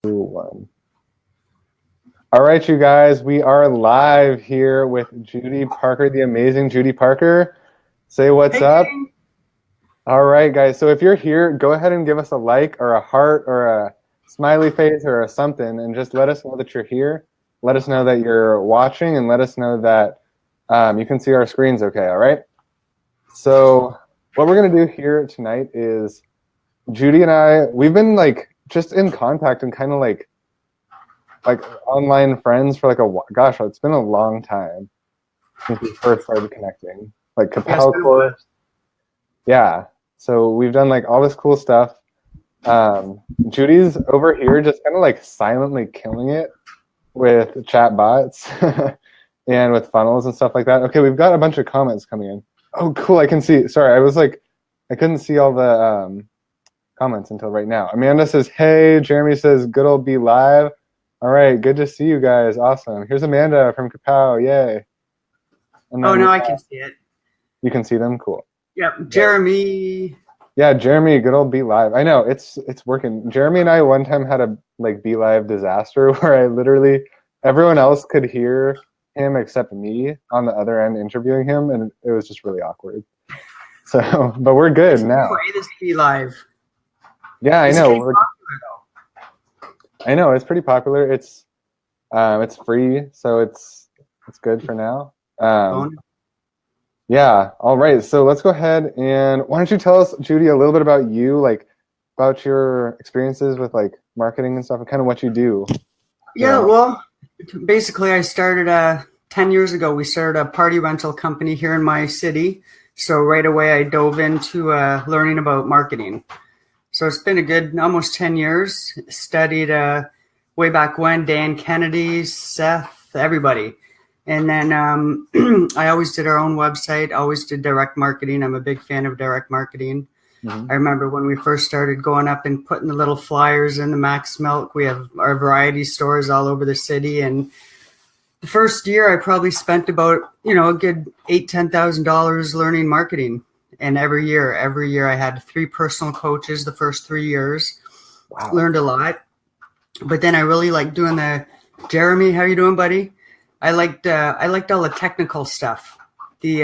2, 1. All right, you guys, we are live here with Judy Parker, the amazing Judy Parker. Say what's up. All right, guys, so if you're here, go ahead and give us a like or a heart or a smiley face or a something, and just let us know that you're here. Let us know that you're watching, and let us know that you can see our screens okay, all right? So what we're going to do here tonight is Judy and I, we've been like just in contact and kind of like online friends for like gosh, it's been a long time since we first started connecting. Like Capel course. Yeah. So we've done like all this cool stuff. Judy's over here just kind of like silently killing it with chatbots and with funnels and stuff like that. Okay, we've got a bunch of comments coming in. Oh, cool. I can see. Sorry, I couldn't see all the comments until right now. Amanda says, hey. Jeremy says, good old be live. All right, good to see you guys. Awesome. Here's Amanda from Kapow. Yay. Oh, no, I can see it. You can see them? Cool. Yep. Jeremy. Yeah, Jeremy, good old Be Live. I know, it's working. Jeremy and I one time had a like Be Live disaster where I literally, everyone else could hear him except me on the other end interviewing him, and it was just really awkward. So, but we're good now. Play this Be Live. Yeah, I know. I know, it's pretty popular. It's free, so it's good for now. Yeah, all right. So let's go ahead and why don't you tell us, Judy, a little bit about you, like about your experiences with like marketing and stuff and kind of what you do. Yeah, well, basically I started 10 years ago. We started a party rental company here in my city. So right away I dove into learning about marketing. So it's been a good almost 10 years. Studied way back when, Dan Kennedy, Seth, everybody. And then I always did our own website, always did direct marketing. I'm a big fan of direct marketing. Mm-hmm. I remember when we first started going up and putting the little flyers in the Max Milk. We have our variety stores all over the city. And the first year I probably spent about, a good $8,000-$10,000 learning marketing. And every year I had 3 personal coaches the first 3 years. Wow. Learned a lot. But then I really liked doing Jeremy, how you doing, buddy? I liked all the technical stuff, the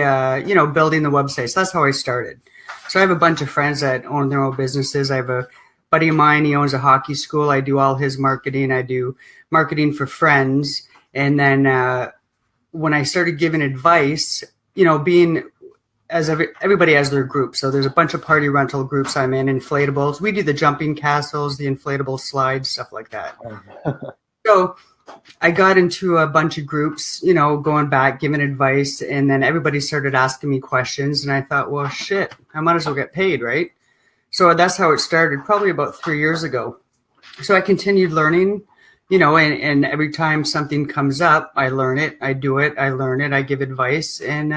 building the websites. So that's how I started. So I have a bunch of friends that own their own businesses. I have a buddy of mine, he owns a hockey school. I do all his marketing. I do marketing for friends. And then when I started giving advice, being as everybody has their group. So there's a bunch of party rental groups I'm in, inflatables. We do the jumping castles, the inflatable slides, stuff like that. So I got into a bunch of groups, going back, giving advice, and then everybody started asking me questions. And I thought, well, shit, I might as well get paid, right? So that's how it started, probably about 3 years ago. So I continued learning, and every time something comes up, I learn it, I do it, I learn it, I give advice. And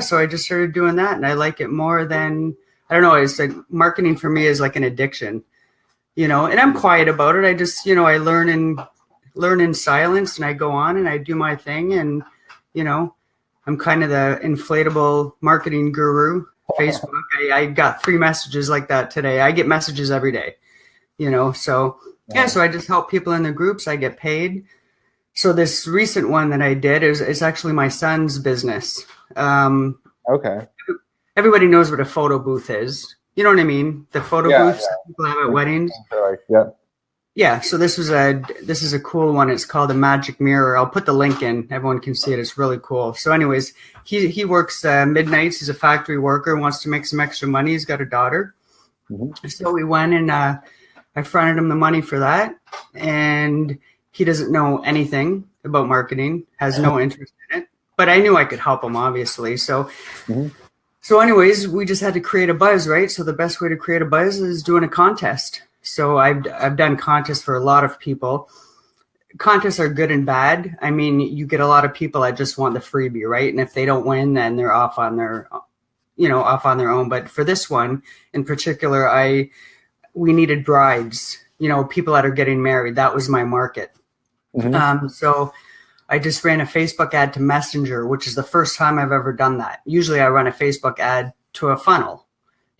so I just started doing that, and I like it more than, I don't know, it's like marketing for me is like an addiction, and I'm quiet about it. I just, I learn in silence, and I go on and I do my thing. And, I'm kind of the inflatable marketing guru. Facebook, I got 3 messages like that today. I get messages every day, so so I just help people in the groups. I get paid. So this recent one that I did is actually my son's business. Okay. Everybody knows what a photo booth is. You know what I mean? The photo booths that people have at weddings. Yeah. So this is a cool one. It's called a Magic Mirror. I'll put the link in. Everyone can see it. It's really cool. So anyways, he works midnights. He's a factory worker, wants to make some extra money. He's got a daughter. Mm-hmm. So we went and I fronted him the money for that. And he doesn't know anything about marketing, has no interest in it. But I knew I could help him, obviously. So, So anyways, we just had to create a buzz, right? So the best way to create a buzz is doing a contest. So I've done contests for a lot of people. Contests are good and bad. I mean, you get a lot of people that just want the freebie, right? And if they don't win, then they're off on their own. But for this one in particular, we needed brides, people that are getting married. That was my market. Mm-hmm. So I just ran a Facebook ad to Messenger, which is the first time I've ever done that. Usually I run a Facebook ad to a funnel.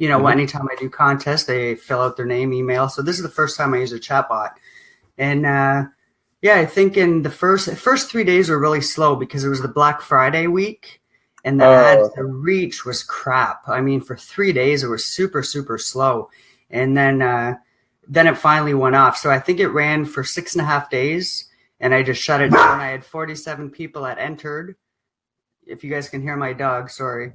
Anytime I do contests, they fill out their name, email. So this is the first time I use a chatbot. And yeah, I think in the first 3 days were really slow because it was the Black Friday week, and the reach was crap. I mean, for 3 days it was super, super slow, and then it finally went off. So I think it ran for 6.5 days, and I just shut it down. I had 47 people that entered. If you guys can hear my dog, sorry.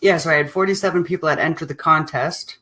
Yeah, so I had 47 people that entered the contest,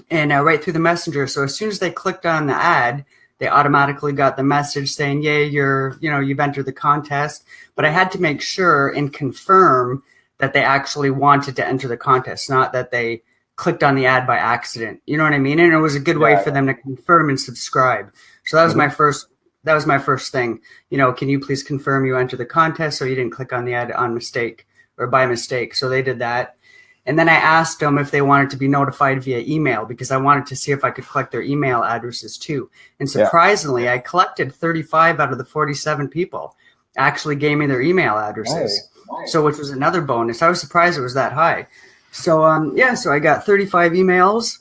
and right through the messenger. So as soon as they clicked on the ad, they automatically got the message saying, "Yay, you've entered the contest." But I had to make sure and confirm that they actually wanted to enter the contest, not that they clicked on the ad by accident. You know what I mean? And it was a good way for them to confirm and subscribe. So that was my first. That was my first thing. Can you please confirm you entered the contest so you didn't click on the ad on mistake or by mistake? So they did that. And then I asked them if they wanted to be notified via email because I wanted to see if I could collect their email addresses too. And surprisingly, I collected 35 out of the 47 people actually gave me their email addresses. Nice. So which was another bonus. I was surprised it was that high. So so I got 35 emails.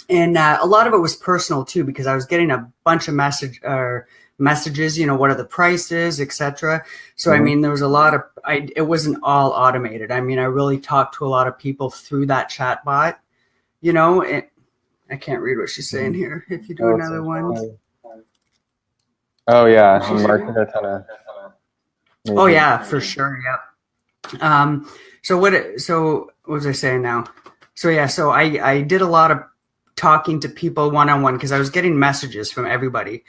And a lot of it was personal too, because I was getting a bunch of messages, what are the prices, etc. So, I mean, there was a lot of, it wasn't all automated. I mean, I really talked to a lot of people through that chatbot, I can't read what she's saying here. If you do another one. Oh yeah. I'm marking a ton of. Oh yeah, for sure. Yep. So what was I saying now? So yeah, so I did a lot of talking to people one-on-one because I was getting messages from everybody.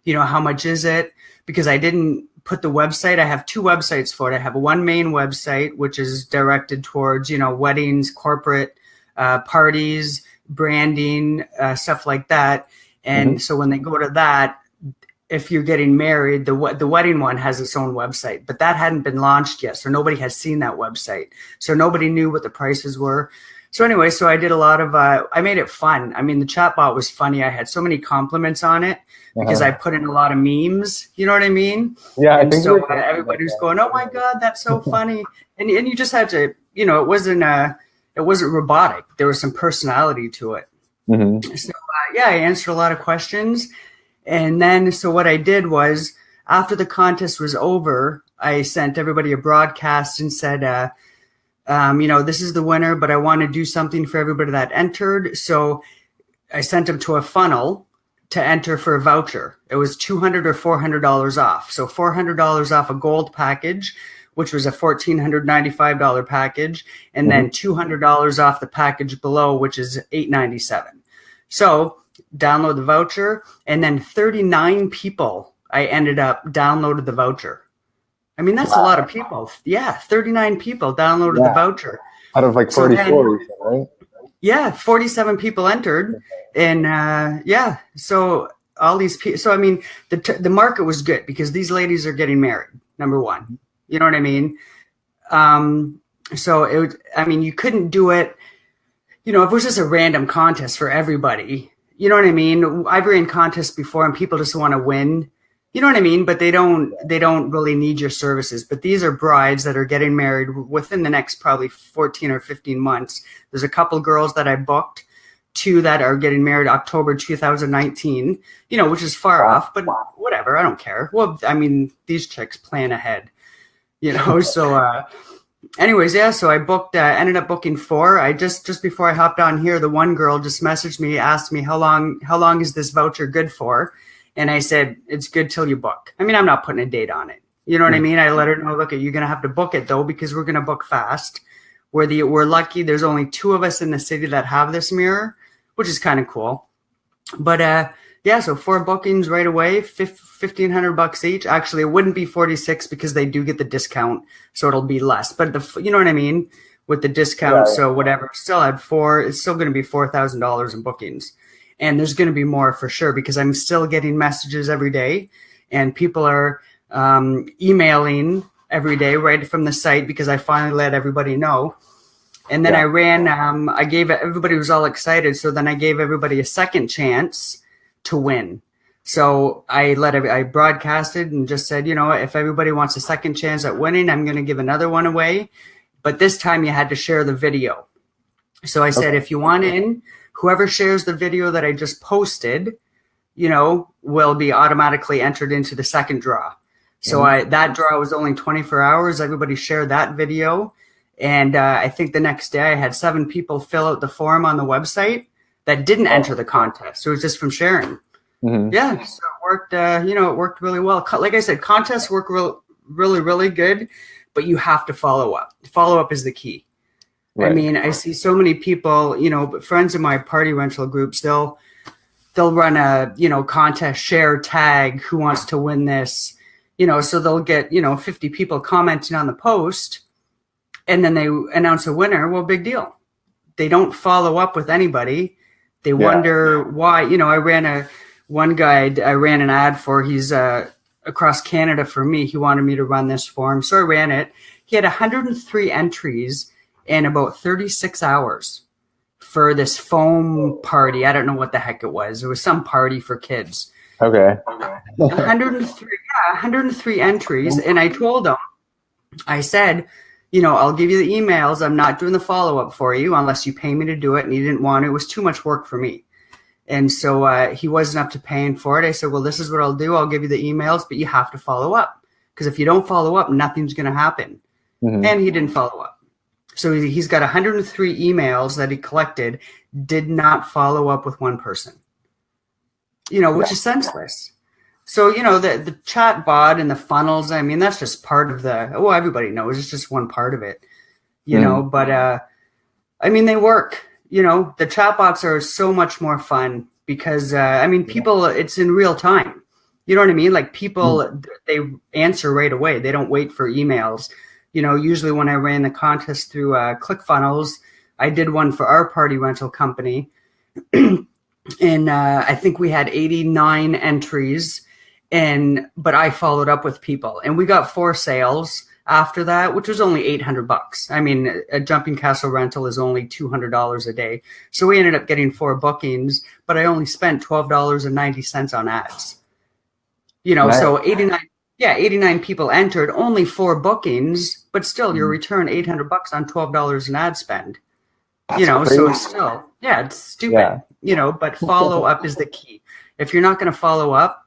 How much is it? Because I didn't put the website. I have 2 websites for it. I have one main website, which is directed towards, weddings, corporate parties, branding, stuff like that. And so when they go to that, if you're getting married, the wedding one has its own website, but that hadn't been launched yet. So nobody had seen that website. So nobody knew what the prices were. So anyway, so I did a lot of, I made it fun. I mean, the chatbot was funny. I had so many compliments on it because I put in a lot of memes. You know what I mean? Yeah. And so everybody was going, "Oh my God, that's so funny." And you just had to, it wasn't robotic. There was some personality to it. So I answered a lot of questions. And then, so what I did was after the contest was over, I sent everybody a broadcast and said, this is the winner, but I want to do something for everybody that entered. So I sent them to a funnel to enter for a voucher. It was $200 or $400 off. So $400 off a gold package, which was a $1,495 package, and then $200 off the package below, which is $897. So download the voucher, and then 39 people I ended up downloaded the voucher. I mean, that's a lot of people. Yeah, 39 people downloaded the voucher. Out of like 44, right? Yeah, 47 people entered. And so all these people. So, I mean, the market was good because these ladies are getting married, number one. You know what I mean? So, you couldn't do it, if it was just a random contest for everybody. You know what I mean? I've ran contests before and people just want to win. You know what I mean? But they don't really need your services. But these are brides that are getting married within the next probably 14 or 15 months. There's a couple girls that I booked, 2 that are getting married October 2019, which is far off, but whatever. I don't care. Well, I mean, these chicks plan ahead, so anyways, so I booked, ended up booking 4. I just before I hopped on here, the one girl just messaged me, asked me how long is this voucher good for? And I said, it's good till you book. I mean, I'm not putting a date on it. You know what I mean? I let her know, look, you're going to have to book it though, because we're going to book fast. We're lucky. There's only 2 of us in the city that have this mirror, which is kind of cool. But so 4 bookings right away, $1,500 each. Actually, it wouldn't be 46 because they do get the discount, so it'll be less. But you know what I mean, with the discount. Yeah. So whatever, still at 4. It's still going to be $4,000 in bookings, and there's going to be more for sure because I'm still getting messages every day, and people are emailing every day right from the site because I finally let everybody know. And then I ran. I gave everybody was all excited, so then I gave everybody a second chance to win. So I broadcasted and just said, if everybody wants a second chance at winning, I'm going to give another one away. But this time you had to share the video. So I said, if you want in, whoever shares the video that I just posted, will be automatically entered into the second draw. So that draw was only 24 hours. Everybody shared that video. And I think the next day I had 7 people fill out the form on the website that didn't enter the contest. So it was just from sharing. Yeah, so it worked, it worked really well. Like I said, contests work really, really good, but you have to follow up. Follow up is the key. Right. I mean, I see so many people, friends in my party rental groups, they'll run a, contest, share, tag, who wants to win this, so they'll get, 50 people commenting on the post, and then they announce a winner. Well, big deal. They don't follow up with anybody. They wonder why, I ran an ad for, he's across Canada for me. He wanted me to run this for him. So I ran it. He had 103 entries in about 36 hours for this foam party. I don't know what the heck it was. It was some party for kids. Okay. 103 entries. And I told him, I said, I'll give you the emails. I'm not doing the follow-up for you unless you pay me to do it. And he didn't want it. It was too much work for me. And so he wasn't up to paying for it. I said, well, this is what I'll do. I'll give you the emails, but you have to follow up. Because if you don't follow up, nothing's going to happen. And he didn't follow up. So he's got 103 emails that he collected, did not follow up with one person, which is senseless. So, the chatbot and the funnels, I mean, that's just part of everybody knows it's just one part of it, but I mean, they work. The chatbots are so much more fun because, people, it's in real time. You know what I mean? Like people, they answer right away. They don't wait for emails. Usually when I ran the contest through ClickFunnels, I did one for our party rental company. And I think we had 89 entries, but I followed up with people. And we got 4 sales after that, which was only $800. I mean, a Jumping Castle rental is only $200 a day. So we ended up getting 4 bookings, but I only spent $12.90 on ads. Nice. So 89 people entered, only 4 bookings, but still your return $800 on $12 in ad spend. That's crazy. So it's still, it's stupid, but follow up is the key. If you're not going to follow up,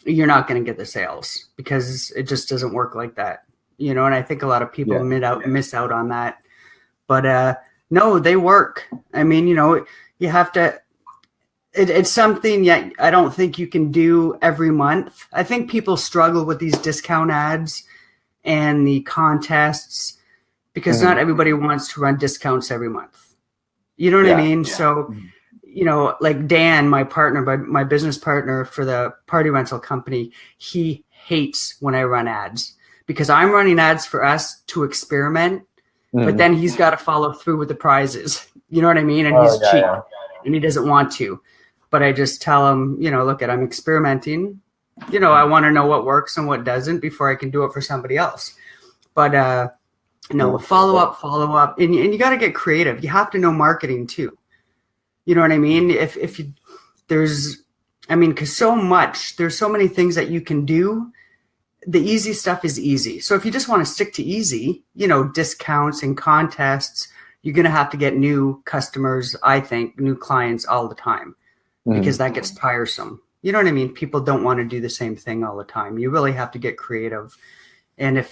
you're not going to get the sales because it just doesn't work like that. And I think a lot of people miss out on that. But no, they work. I mean, you have to, it's something yet I don't think you can do every month. I think people struggle with these discount ads and the contests because not everybody wants to run discounts every month. You know what I mean? Yeah. So, like Dan, my partner, my business partner for the party rental company, he hates when I run ads because I'm running ads for us to experiment, but then he's got to follow through with the prizes. You know what I mean? And he's cheap and he doesn't want to. But I just tell him, look, I'm experimenting. I want to know what works and what doesn't before I can do it for somebody else. But follow up, and you got to get creative. You have to know marketing too. You know what I mean? Because there's so many things that you can do. The easy stuff is easy. So if you just want to stick to easy, discounts and contests, you're going to have to get new customers, I think, new clients all the time. Because that gets tiresome. You know what I mean? People don't want to do the same thing all the time. You really have to get creative. And if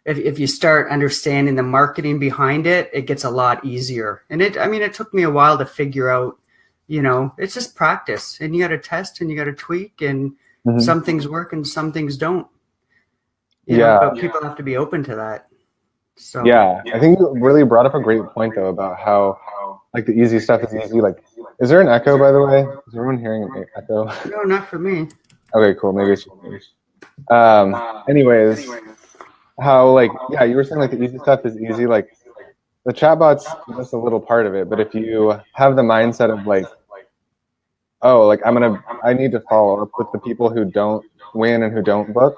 if you start understanding the marketing behind it, it gets a lot easier. And it took me a while to figure out, it's just practice. And you got to test and you got to tweak and some things work and some things don't. But people have to be open to that. So I think you really brought up a great point though about how like the easy stuff is easy. Like, is there an echo, by the way? Is everyone hearing an echo? No, not for me. Okay, cool. Maybe it's just me. Anyways, how you were saying like the easy stuff is easy. Like the chatbot's just a little part of it, but if you have the mindset of I need to follow up with the people who don't win and who don't book.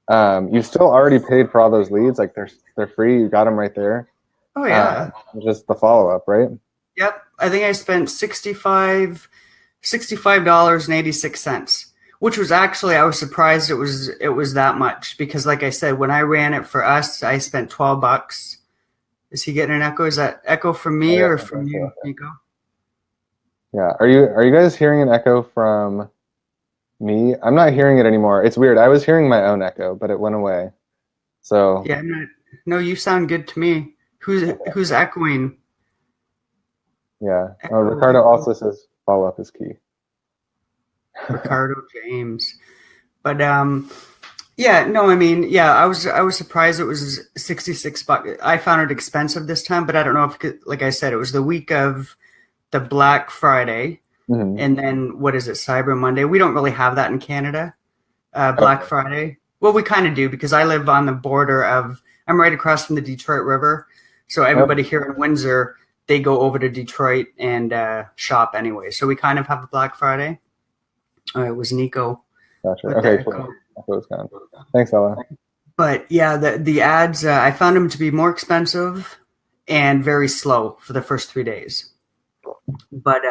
You still already paid for all those leads. Like they're free. You got them right there. Oh yeah. Just the follow up, right? Yep. I think I spent $65.86, which was actually, I was surprised it was that much because like I said, when I ran it for us, I spent $12. Is he getting an echo? Is that echo from me or from you, Nico? Yeah. Are you guys hearing an echo from Me? I'm not hearing it anymore. It's weird. I was hearing my own echo, but it went away. So Yeah, no, you sound good to me. Who's echoing? yeah. Echo, Ricardo echo. also says follow up is key. Ricardo James. But yeah, no, I mean, yeah, I was surprised it was $66. I found it expensive this time, but I don't know if, like I said, it was the week of the Black Friday, Hmm. and then what is it, Cyber Monday? We don't really have that in Canada. Black Okay. Friday. Well, we kind of do because I live on the border of. I'm right across from the Detroit River, so everybody Okay. here in Windsor, they go over to Detroit and shop anyway. So we kind of have a Black Friday. It was Nico Gotcha. with the Okay, echo. cool. Echo is gone. Thanks, Ella. But yeah, the ads I found them to be more expensive and very slow for the first 3 days. But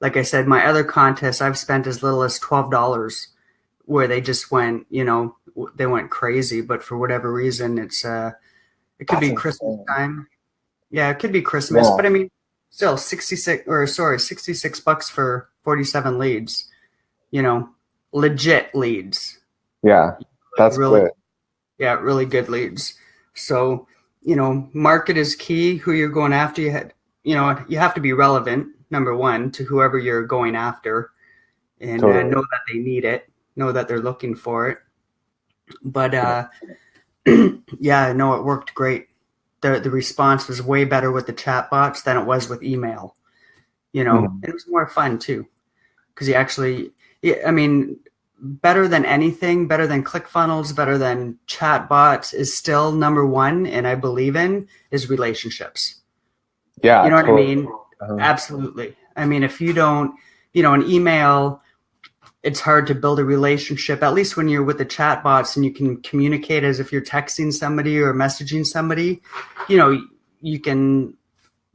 like I said, my other contests I've spent as little as $12, where they just went, they went crazy. But for whatever reason, it could That's be Christmas insane. time. Yeah, it could be Christmas. Yeah. But I mean, still $66 for 47 leads. Legit leads. Yeah. Like That's really, quick. yeah, really good leads. So, market is key. Who you're going after, you have to be relevant, number one, to whoever you're going after, and Totally. know that they need it, know that they're looking for it. But yeah, no, it worked great. The response was way better with the chatbots than it was with email. Hmm. It was more fun too because you actually, yeah, I mean, better than anything, better than ClickFunnels, better than chatbots is still number one, and I believe in is relationships. You Yeah, know what I totally. mean? Uh-huh. Absolutely. I mean, if you don't, an email, it's hard to build a relationship, at least when you're with the chatbots and you can communicate as if you're texting somebody or messaging somebody, you know, you can,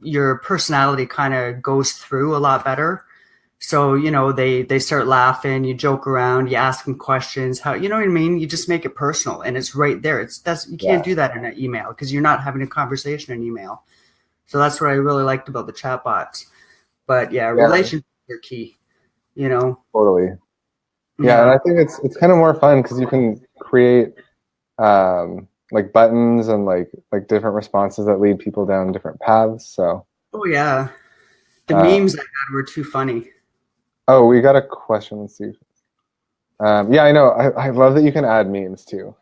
your personality kind of goes through a lot better. So, they start laughing, you joke around, you ask them questions, how, you know what I mean? You just make it personal and it's right there. You can't Yeah. do that in an email because you're not having a conversation in email. So that's what I really liked about the chatbots. But yeah, Yeah, relationships are key, you know? totally. Yeah, and Yeah. I think it's kind of more fun because you can create like buttons and like different responses that lead people down different paths. So Oh yeah. The uh, memes I had were too funny. oh, we got a question. Let's see. Yeah, I know. I love that you can add memes too.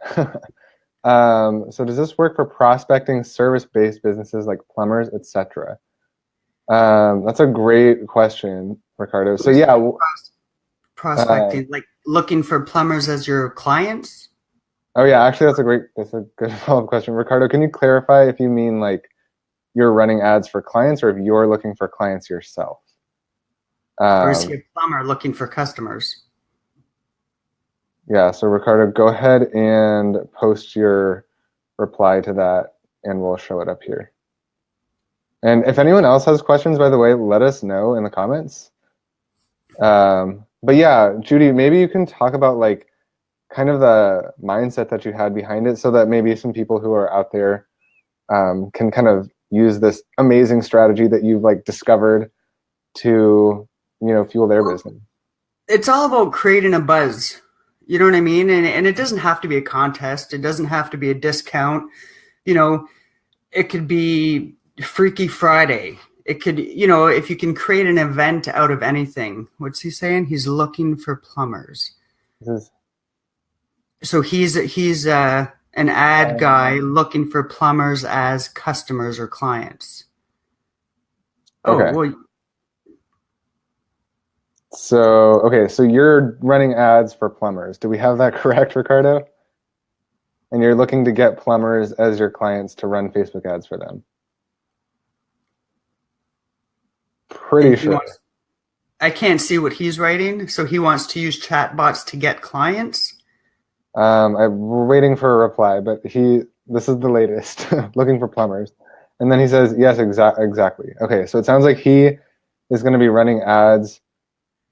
So does this work for prospecting service-based businesses like plumbers, etc.? That's a great question, Ricardo. So yeah, uh, Prospecting, like looking for plumbers as your clients. oh yeah, actually that's a good follow-up question. Ricardo, can you clarify if you mean like you're running ads for clients or if you're looking for clients yourself? Or is he Um, a plumber looking for customers? yeah, so Ricardo, go ahead and post your reply to that and we'll show it up here. And if anyone else has questions, by the way, let us know in the comments. But yeah, Judy, maybe you can talk about like kind of the mindset that you had behind it so that maybe some people who are out there can kind of use this amazing strategy that you've like discovered to, fuel their business. It's all about creating a buzz. You know what I mean? And it doesn't have to be a contest. It doesn't have to be a discount. You know, it could be Freaky Friday. It could, if you can create an event out of anything. What's he saying? He's looking for plumbers. This is So he's an ad guy um, looking for plumbers as customers or clients. Oh, okay. well, So you're running ads for plumbers. Do we have that correct, Ricardo? And you're looking to get plumbers as your clients to run Facebook ads for them. and Pretty he sure. wants, I can't see what he's writing. So he wants to use chatbots to get clients. We're waiting for a reply, but this is the latest, looking for plumbers. And then he says, yes, exactly. Okay, so it sounds like he is going to be running ads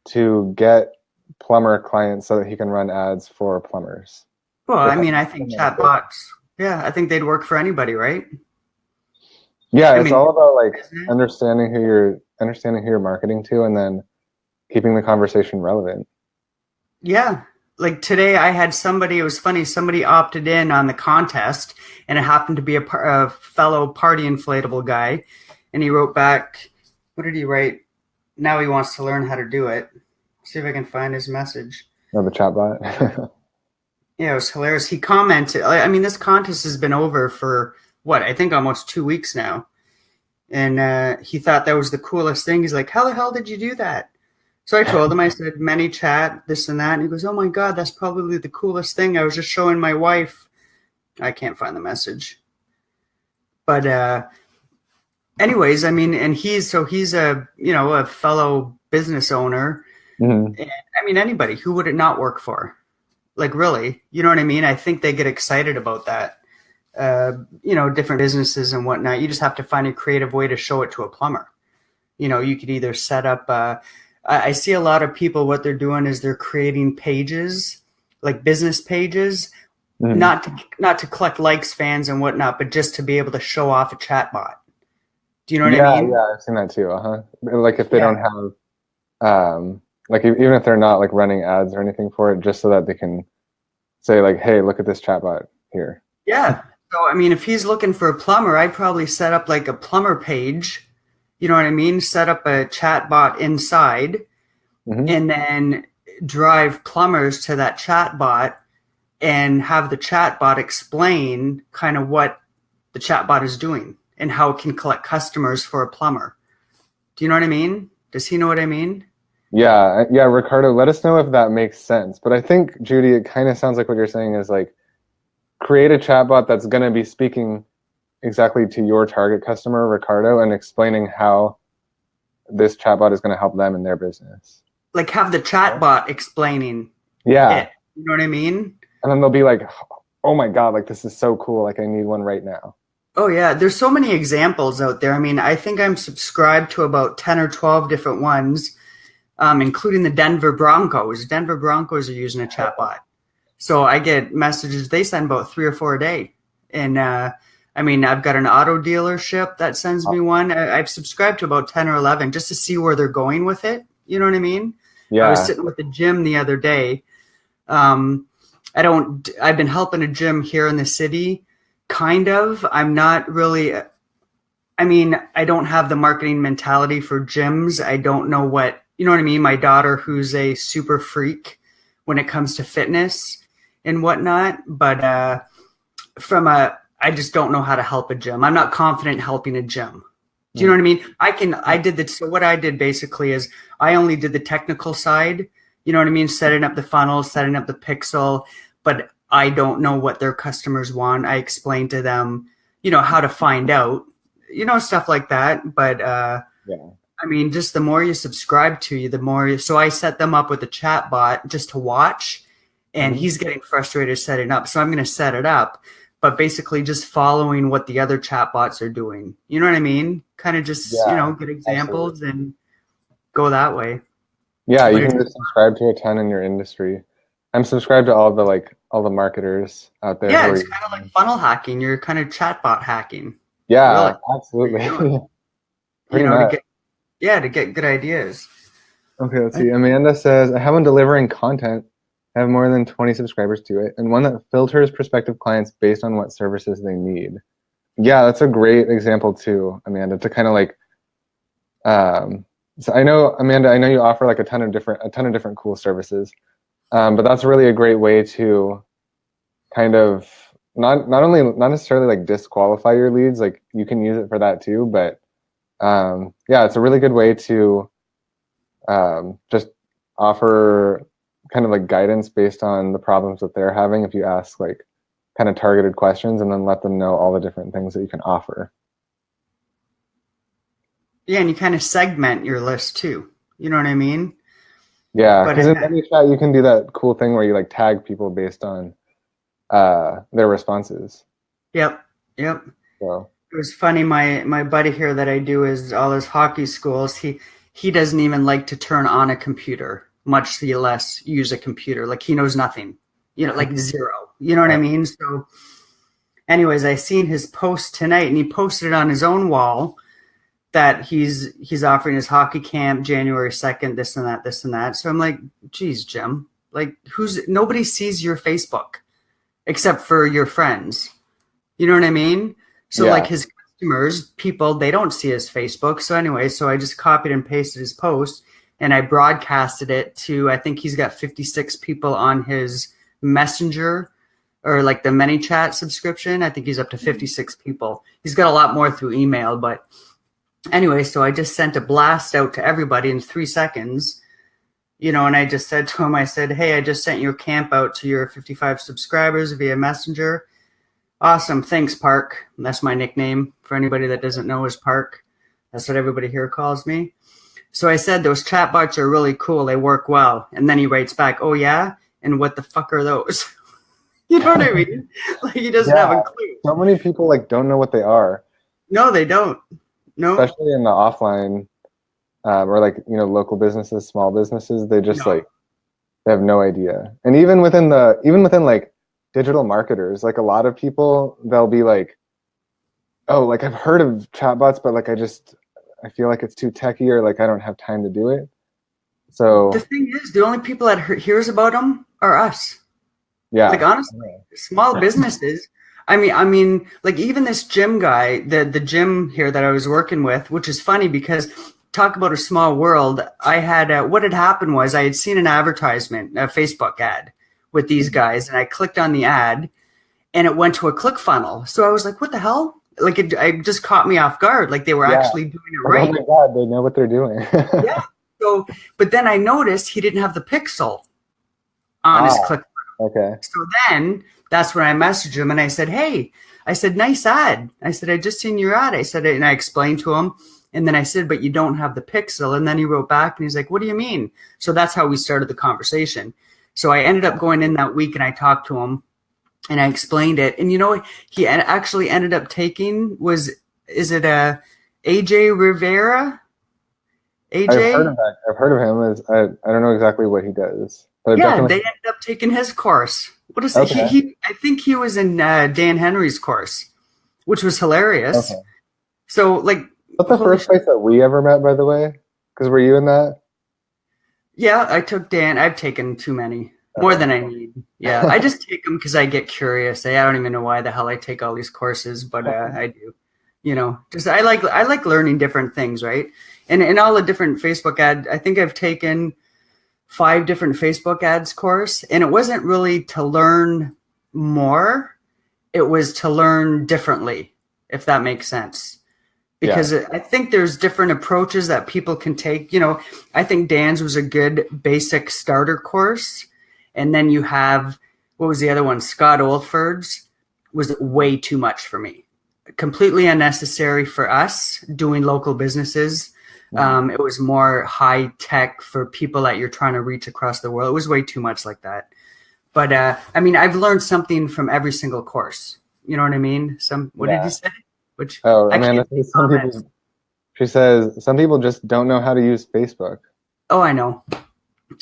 to get plumber clients so that he can run ads for plumbers. Well, If I I'm mean, I think understanding. chatbots, yeah, I think they'd work for anybody, right? Yeah, I it's mean, all about like isn't it? understanding who you're marketing to and then keeping the conversation relevant. Yeah. Like today I had somebody, it was funny, somebody opted in on the contest and it happened to be a fellow party inflatable guy. And he wrote back, what did he write? Now he wants to learn how to do it. See if I can find his message. Oh, the chatbot. Yeah, it was hilarious. He commented, I mean, this contest has been over for what, I think almost 2 weeks now. And he thought that was the coolest thing. He's like, how the hell did you do that? So I told him, I said, ManyChat, this and that. And he goes, oh my God, that's probably the coolest thing. I was just showing my wife. I can't find the message. But anyways, I mean, and he's a fellow business owner. Mm-hmm. And, I mean, anybody, who would it not work for? Like, really, you know what I mean? I think they get excited about that. Different businesses and whatnot. You just have to find a creative way to show it to a plumber. You could either set up, I see a lot of people, what they're doing is they're creating pages, like business pages, Mm-hmm. not to collect likes, fans and whatnot, but just to be able to show off a chatbot. Do you know what I mean? Yeah, I've seen that too. Like if they don't have, like even if they're not like running ads or anything for it, just so that they can say like, hey, look at this chatbot here. Yeah. So, I mean, if he's looking for a plumber, I'd probably set up like a plumber page, you know what I mean? Set up a chatbot inside and then drive plumbers to that chatbot and have the chatbot explain kind of what the chatbot is doing and how it can collect customers for a plumber. Do you know what I mean? Does he know what I mean? Yeah, Ricardo, let us know if that makes sense. But I think, Judy, it kind of sounds like what you're saying is like, create a chatbot that's going to be speaking exactly to your target customer, Ricardo, and explaining how this chatbot is going to help them in their business. Like have the chatbot explaining it. You know what I mean? And then they'll be like, oh my God, like this is so cool. Like I need one right now. Oh yeah, there's so many examples out there. I mean, I think I'm subscribed to about 10 or 12 different ones, including the Denver Broncos. Denver Broncos are using a chatbot. So I get messages, they send about 3 or 4 a day. And I mean, I've got an auto dealership that sends me one. I've subscribed to about 10 or 11 just to see where they're going with it. You know what I mean? Yeah. I was sitting with the gym the other day. I've been helping a gym here in the city, kind of. I'm not really, I mean, I don't have the marketing mentality for gyms. I don't know what, you know what I mean? My daughter, who's a super freak when it comes to fitness and whatnot, but I just don't know how to help a gym. I'm not confident helping a gym. Do you know what I mean? So what I did basically is I only did the technical side, you know what I mean? Setting up the funnel, setting up the pixel, but I don't know what their customers want. I explained to them, how to find out, stuff like that. But I mean, just the more you subscribe to you, the more so I set them up with a chat bot just to watch, and he's getting frustrated setting up. So I'm going to set it up, but basically just following what the other chatbots are doing. You know what I mean? Kind of just, get examples and go that way. Yeah, you can just subscribe to a ton in your industry. I'm subscribed to all the marketers out there. Yeah, it's kind of like funnel hacking. You're kind of chatbot hacking. Yeah, really. Absolutely. To get good ideas. Okay, let's see. Amanda says, I have one delivering content. I have more than 20 subscribers to it, and one that filters prospective clients based on what services they need. Yeah, that's a great example too, Amanda, to kind of like, so I know, Amanda, I know you offer like a ton of different cool services, but that's really a great way to kind of not necessarily like disqualify your leads. Like you can use it for that too, but yeah, it's a really good way to just offer kind of like guidance based on the problems that they're having. If you ask like kind of targeted questions and then let them know all the different things that you can offer. Yeah, and you kind of segment your list too. You know what I mean? Yeah, because in ManyChat you can do that cool thing where you like tag people based on their responses. Yep. So it was funny. My buddy here that I do is all his hockey schools. He doesn't even like to turn on a computer, much less use a computer. Like he knows nothing. Like zero. You know what I mean? So, anyways, I seen his post tonight, and he posted it on his own wall that he's offering his hockey camp January 2nd, this and that. So I'm like, geez, Jim, Like nobody sees your Facebook except for your friends. You know what I mean? So like his customers, people, they don't see his Facebook. So anyway, so I just copied and pasted his post and I broadcasted it to, I think he's got 56 people on his Messenger or like the ManyChat subscription. I think he's up to 56 people. He's got a lot more through email, but anyway, so I just sent a blast out to everybody in 3 seconds, and I just said to him, I said, hey, I just sent your camp out to your 55 subscribers via Messenger. Awesome. Thanks, Park. That's my nickname for anybody that doesn't know is Park. That's what everybody here calls me. So I said, those chatbots are really cool. They work well. And then he writes back, oh, yeah? And what the fuck are those? You know what I mean? Like he doesn't have a clue. So many people like don't know what they are. No, they don't. No. Especially in the offline or like, local businesses, small businesses, they just they have no idea. And even within like digital marketers, like a lot of people, they'll be like, oh, like I've heard of chatbots, but like I feel like it's too techy or like I don't have time to do it. So the thing is, the only people that hears about them are us. Yeah. Like honestly, small businesses. I mean, like even this gym guy, the gym here that I was working with, which is funny because talk about a small world. I had what had happened was I had seen an advertisement, a Facebook ad with these guys, and I clicked on the ad, and it went to a ClickFunnels. So I was like, "What the hell?" Like it just caught me off guard. Like they were actually doing it right. Oh my god, they know what they're doing. Yeah. So, but then I noticed he didn't have the pixel on his ClickFunnels. Okay. So then that's when I messaged him and I said, hey, I said, nice ad. I said, I just seen your ad. I said, and I explained to him. And then I said, but you don't have the pixel. And then he wrote back and he's like, what do you mean? So that's how we started the conversation. So I ended up going in that week and I talked to him and I explained it. And he actually ended up taking is it AJ Rivera? AJ? I've heard of him. I don't know exactly what he does. But yeah, they ended up taking his course. What is it? I think he was in Dan Henry's course, which was hilarious. Okay. So like, what's the first place that we ever met, by the way? Because were you in that? Yeah, I took Dan. I've taken too many, more than I need. Yeah, I just take them because I get curious. I don't even know why the hell I take all these courses, but I do. Just I like learning different things, right? And all the different Facebook ads. I think I've taken 5 different Facebook ads course, and it wasn't really to learn more. It was to learn differently, if that makes sense. Because I think there's different approaches that people can take. I think Dan's was a good basic starter course. And then you have, what was the other one? Scott Oldford's was way too much for me. Completely unnecessary for us doing local businesses. It was more high tech for people that you're trying to reach across the world. It was way too much like that. But I've learned something from every single course. You know what I mean? What did you say? Amanda says she says some people just don't know how to use Facebook. Oh, I know.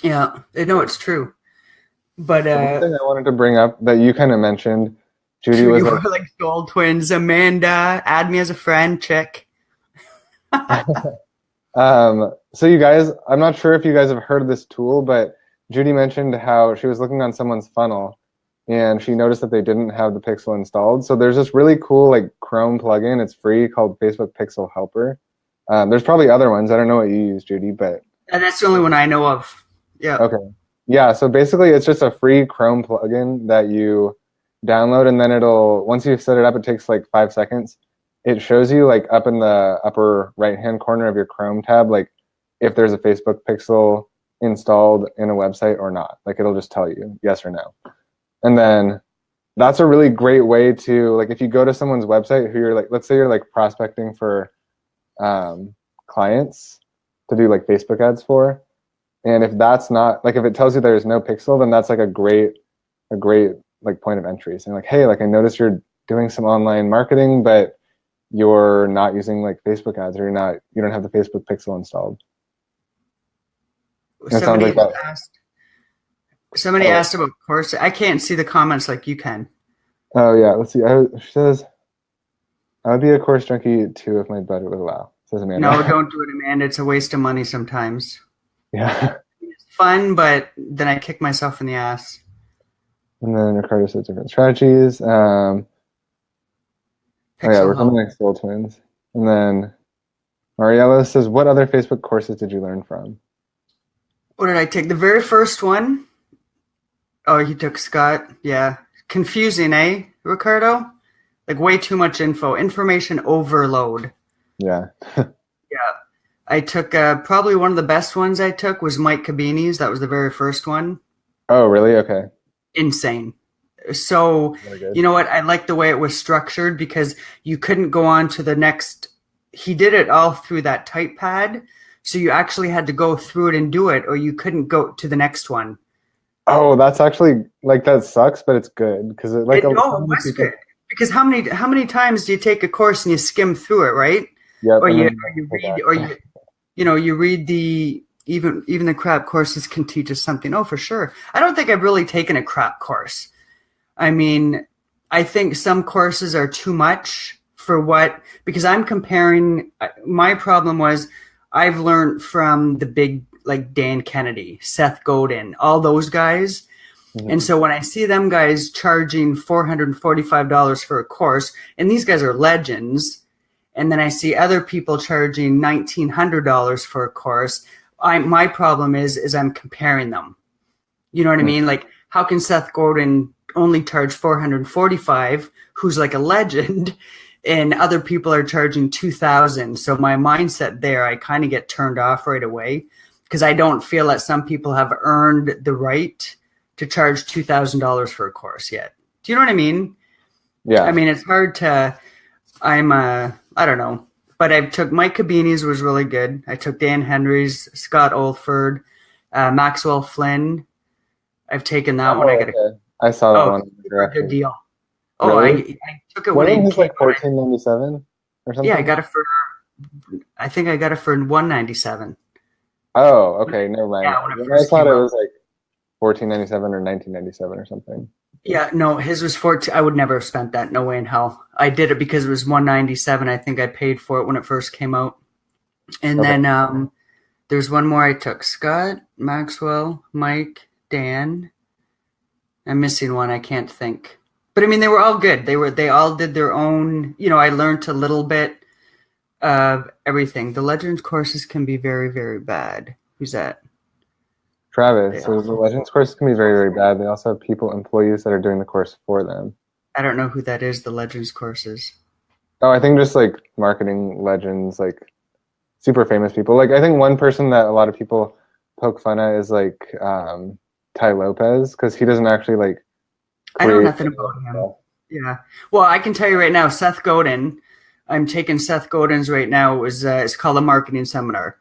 Yeah, I know it's true. But one thing I wanted to bring up that you kind of mentioned, Judy was like soul twins. Amanda, add me as a friend. Check. So you guys, I'm not sure if you guys have heard of this tool, but Judy mentioned how she was looking on someone's funnel and she noticed that they didn't have the pixel installed. So there's this really cool like Chrome plugin. It's free called Facebook Pixel Helper. There's probably other ones. I don't know what you use, Judy, but that's the only one I know of. Yeah. Okay. Yeah. So basically it's just a free Chrome plugin that you download, and then once you've set it up, it takes like 5 seconds. It shows you like up in the upper right-hand corner of your Chrome tab, like if there's a Facebook pixel installed in a website or not. Like it'll just tell you yes or no. And then that's a really great way to, like, if you go to someone's website who you're like, let's say you're like prospecting for clients to do like Facebook ads for, and if that's not, like if it tells you there's no pixel, then that's like a great like point of entry. So like, hey, like I noticed you're doing some online marketing, but you're not using like Facebook ads, or you don't have the Facebook pixel installed. Somebody asked about course. I can't see the comments like you can. Oh yeah, let's see. She says, I would be a course junkie too if my budget would allow. Says Amanda. No, don't do it, Amanda. It's a waste of money sometimes. Yeah. fun, but then I kick myself in the ass. And then Ricardo says different strategies. Oh yeah, we're coming like soul twins. And then Marielos says, what other Facebook courses did you learn from? What did I take? The very first one. Oh, he took Scott. Yeah. Confusing, eh, Ricardo? Like way too much info. Information overload. Yeah. Yeah. I took probably one of the best ones I took was Mike Cabini's. That was the very first one. Oh, really? Okay. Insane. So, you know what? I like the way it was structured because you couldn't go on to the next. He did it all through that type pad. So you actually had to go through it and do it, or you couldn't go to the next one. Oh, that's actually like that sucks, but it's good because it like it was good. Because how many times do you take a course and you skim through it, right? Yeah. Or you read, or you read the even the crap courses can teach us something. Oh, for sure. I don't think I've really taken a crap course. I mean, I think some courses are too much for what, because I'm comparing. My problem was I've learned from the big, like Dan Kennedy, Seth Godin, all those guys. Mm-hmm. And so when I see them guys charging $445 for a course, and these guys are legends, and then I see other people charging $1,900 for a course, my problem is I'm comparing them. You know what I mean? Like, how can Seth Godin only charge $445, who's like a legend, and other people are charging $2,000? So my mindset there, I kind of get turned off right away because I don't feel that some people have earned the right to charge $2,000 for a course yet. Do you know what I mean? Yeah. I mean, it's hard to. I don't know, but I took Mike Cabini's was really good. I took Dan Henry's, Scott Olford, Maxwell Flynn. I've taken that one. I saw that one. Good deal. Really? I took it when it was like $14.97 or something. Yeah, I got it for. I think I got it for $197. Oh, okay, never mind. Yeah, I thought it was like $14.97 or $19.97 or something. Yeah, no, his was 14. I would never have spent that. No way in hell. I did it because it was $197. I think I paid for it when it first came out. And then there's one more I took. Scott, Maxwell, Mike, Dan. I'm missing one. I can't think. But I mean, they were all good. They all did their own. You know, I learned a little bit of everything. The Legends courses can be very, very bad. Who's that? Travis. So the Legends course can be very, very bad. They also have employees that are doing the course for them. I don't know who that is, the Legends courses. Oh, I think just like marketing legends, like super famous people. Like I think one person that a lot of people poke fun at is like Ty Lopez, because he doesn't actually like. I know nothing about him. Yeah. Well, I can tell you right now, Seth Godin. I'm taking Seth Godin's right now. It's called a marketing seminar.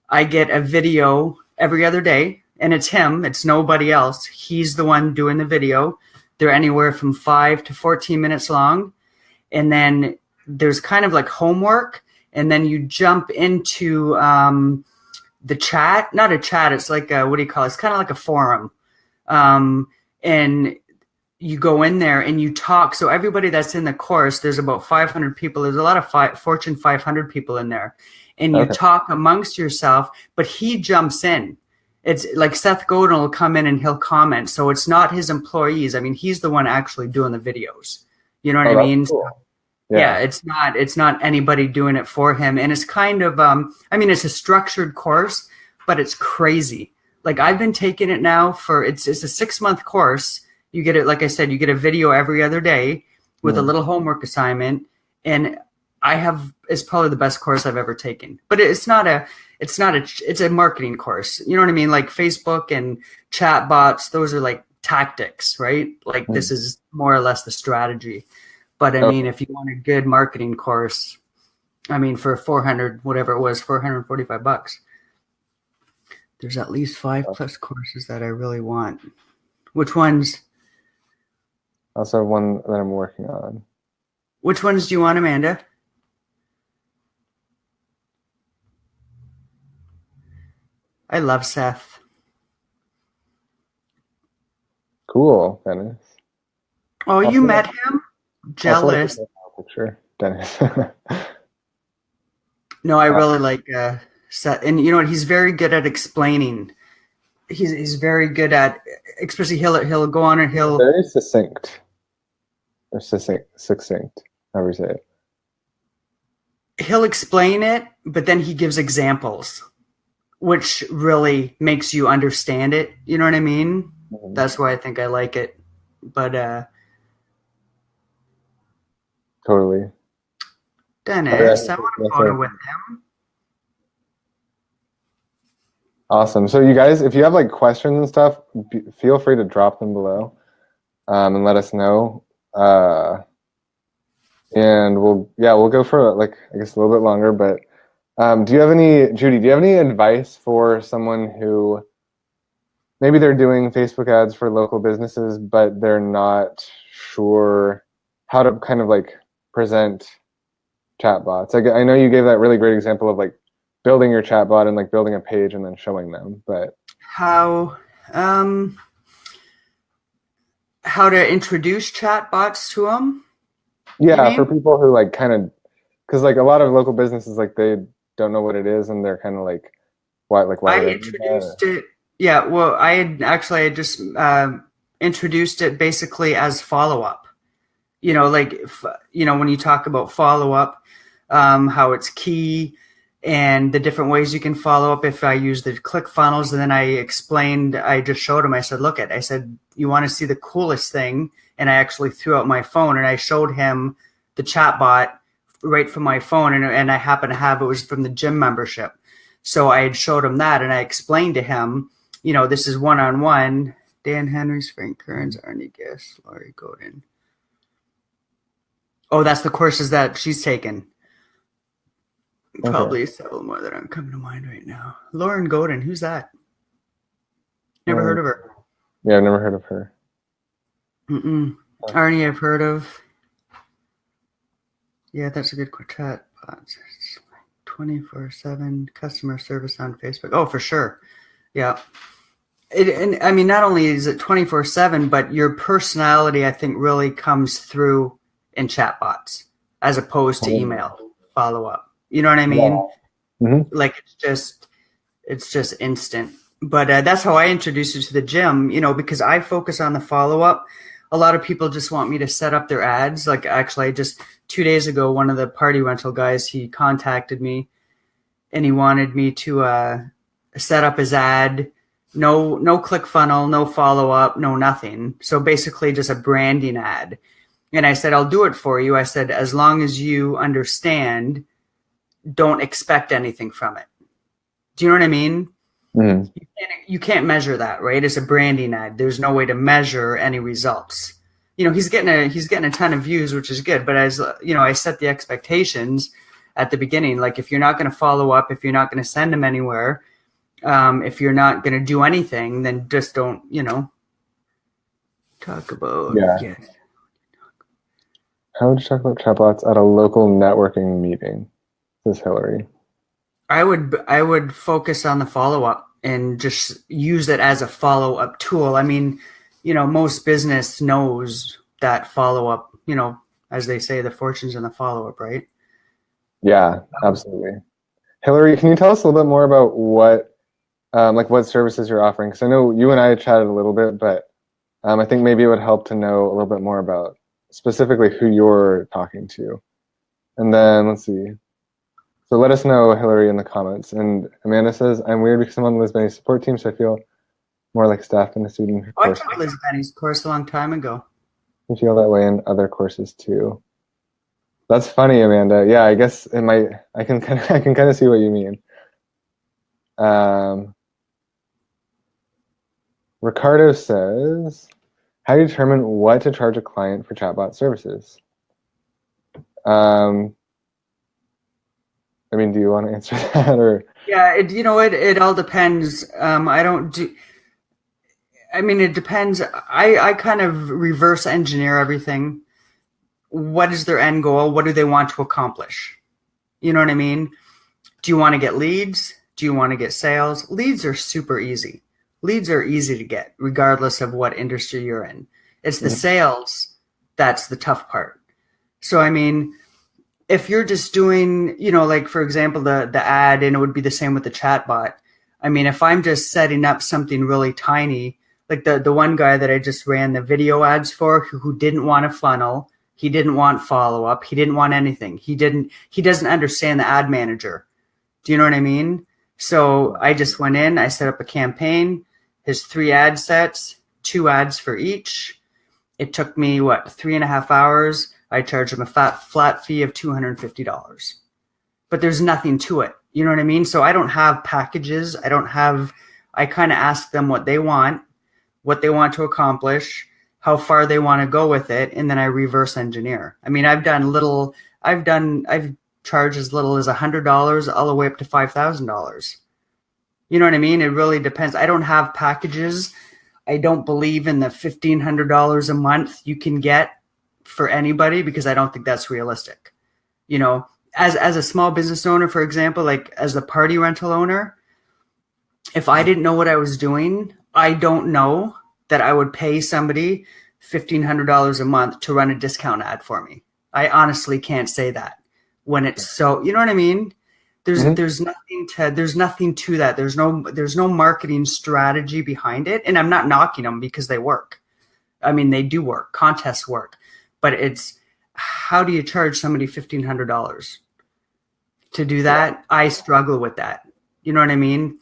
I get a video every other day. And it's him. It's nobody else. He's the one doing the video. They're anywhere from 5 to 14 minutes long. And then there's kind of like homework. And then you jump into the chat. Not a chat. It's like what do you call it? It's kind of like a forum. And you go in there and you talk. So everybody that's in the course, there's about 500 people. There's a lot of Fortune 500 people in there. And you talk amongst yourself. But he jumps in. It's like Seth Godin will come in and he'll comment. So it's not his employees. I mean, he's the one actually doing the videos. You know what I mean? Cool. Yeah, it's not anybody doing it for him. And it's kind of, I mean, it's a structured course, but it's crazy. Like I've been taking it now it's a 6-month course. You get it, like I said, you get a video every other day with a little homework assignment. And it's probably the best course I've ever taken. But it's a marketing course. You know what I mean? Like Facebook and chatbots, those are like tactics, right? Like this is more or less the strategy. But I mean, if you want a good marketing course, I mean, for 400, whatever it was, $445, there's at least 5+ courses that I really want. Which ones? I also have one that I'm working on. Which ones do you want, Amanda? I love Seth. Cool, Dennis. Oh, you met him? Jealous. Picture, Dennis. No, I really like Seth. And you know what? He's very good at explaining. he's very good at, especially he'll go on and he'll very succinct. Or succinct, however you say it. He'll explain it, but then he gives examples, which really makes you understand it. You know what I mean? Mm-hmm. That's why I think I like it. But totally. Dennis, I want a photo with him. Awesome. So you guys, if you have like questions and stuff, feel free to drop them below and let us know. And we'll go for like, I guess a little bit longer, but Judy, do you have any advice for someone who maybe they're doing Facebook ads for local businesses, but they're not sure how to kind of like present chatbots? Like, I know you gave that really great example of like building your chatbot and like building a page and then showing them, but how to introduce chatbots to them? Yeah, for people who like kind of, because like a lot of local businesses, like they don't know what it is and they're kind of like, why I introduced it. Yeah, well, I just introduced it basically as follow-up. You know, like, when you talk about follow-up, how it's key and the different ways you can follow up. If I use the ClickFunnels, and then I just showed him, I said, you want to see the coolest thing? And I actually threw out my phone and I showed him the chatbot right from my phone. And I happen to have, it was from the gym membership. So I had showed him that and I explained to him, this is one-on-one. Dan Henry's, Frank Kearns, Arnie Guess, Laurie Godin. Oh, that's the courses that she's taken. Okay. Probably several more that aren't coming to mind right now. Lauren Godin, who's that? Never heard of her. Yeah, I've never heard of her. Arnie, I've heard of. Yeah, that's a good chat. 24/7 customer service on Facebook. Oh, for sure. Yeah. And I mean, not only is it 24/7, but your personality, I think, really comes through in chatbots as opposed to email follow-up. You know what I mean? Yeah. Mm-hmm. Like it's just instant. But that's how I introduced it to the gym, because I focus on the follow-up. A lot of people just want me to set up their ads. Like, actually, just 2 days ago, one of the party rental guys, he contacted me and he wanted me to set up his ad. No ClickFunnel, no follow-up, no nothing. So basically just a branding ad. And I said, I'll do it for you. I said, as long as you understand, don't expect anything from it. Do you know what I mean? Mm-hmm. You can't measure that, right? It's a branding ad. There's no way to measure any results. He's getting a ton of views, which is good. But as I set the expectations at the beginning. Like, if you're not going to follow up, if you're not going to send them anywhere, if you're not going to do anything, then just don't, talk about. Yeah. How would you talk about chatbots at a local networking meeting? This is Hillary. I would focus on the follow-up and just use it as a follow-up tool. I mean, most business knows that follow-up, as they say, the fortune's in the follow-up, right? Yeah, absolutely. Hillary, can you tell us a little bit more about what services you're offering? Because I know you and I chatted a little bit, but I think maybe it would help to know a little bit more about specifically who you're talking to. And then let's see. So let us know, Hillary, in the comments. And Amanda says, I'm weird because I'm on the Liz Benny's support team, so I feel more like staff than a student. I took Liz Benny's course a long time ago. I feel that way in other courses too. That's funny, Amanda. Yeah, I guess it might. I can kind of see what you mean. Ricardo says, how do you determine what to charge a client for chatbot services? I mean, do you want to answer that, or? Yeah, it all depends. It depends. I kind of reverse engineer everything. What is their end goal? What do they want to accomplish? You know what I mean? Do you want to get leads? Do you want to get sales? Leads are super easy. Leads are easy to get, regardless of what industry you're in. It's the sales that's the tough part. So, I mean, if you're just doing, like, for example, the ad, and it would be the same with the chatbot, I mean, if I'm just setting up something really tiny, like the one guy that I just ran the video ads for who didn't want a funnel, he didn't want follow-up, he didn't want anything. He doesn't understand the ad manager. Do you know what I mean? So I just went in, I set up a campaign, his 3 ad sets, 2 ads for each. It took me, 3.5 hours. I charged him a flat fee of $250. But there's nothing to it. You know what I mean? So I don't have packages. I kind of ask them what they want to accomplish, how far they want to go with it, and then I reverse engineer. I mean, I've charged as little as $100 all the way up to $5,000. You know what I mean? It really depends. I don't have packages. I don't believe in the $1,500 a month you can get for anybody, because I don't think that's realistic. You know, as a small business owner, for example, like as the party rental owner, if I didn't know what I was doing, I don't know that I would pay somebody $1,500 a month to run a discount ad for me. I honestly can't say that when it's so, you know what I mean? There's nothing to that. There's no marketing strategy behind it. And I'm not knocking them because they work. I mean, they do work. Contests work. But it's, how do you charge somebody $1,500 to do that? Yeah. I struggle with that. You know what I mean?